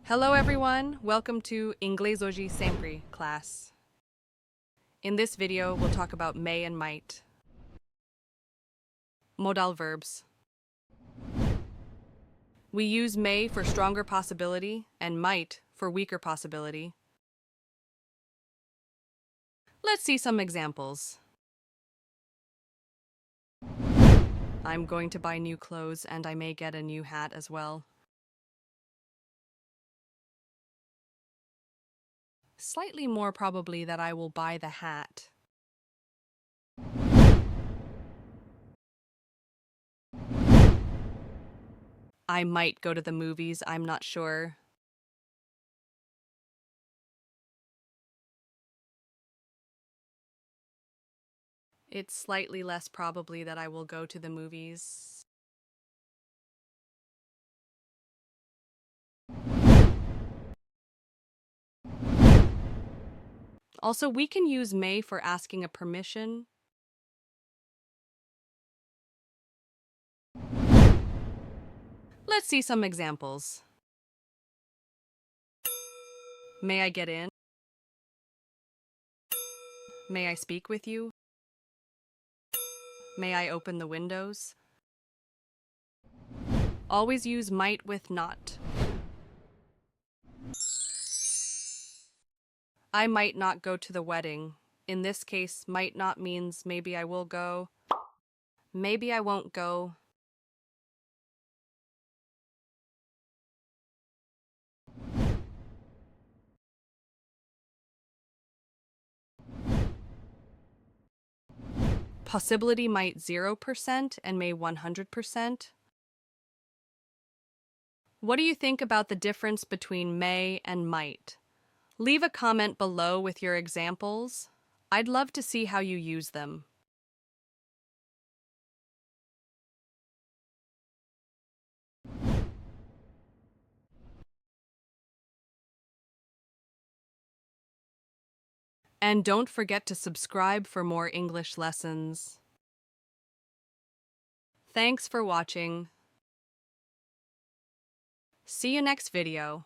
Hello everyone, welcome to Inglês, Hoje, Sempre class. In this video, we'll talk about may and might. Modal verbs. We use may for stronger possibility and might for weaker possibility. Let's see some examples. I'm going to buy new clothes and I may get a new hat as well. Slightly more probably that I will buy the hat. I might go to the movies, I'm not sure. It's slightly less probably that I will go to the movies. Also, we can use may for asking a permission. Let's see some examples. May I get in? May I speak with you? May I open the windows? Always use might with not. I might not go to the wedding. In this case, might not means maybe I will go, maybe I won't go. Possibility might 0% and may 100%. What do you think about the difference between may and might? Leave a comment below with your examples. I'd love to see how you use them. And don't forget to subscribe for more English lessons. Thanks for watching. See you next video.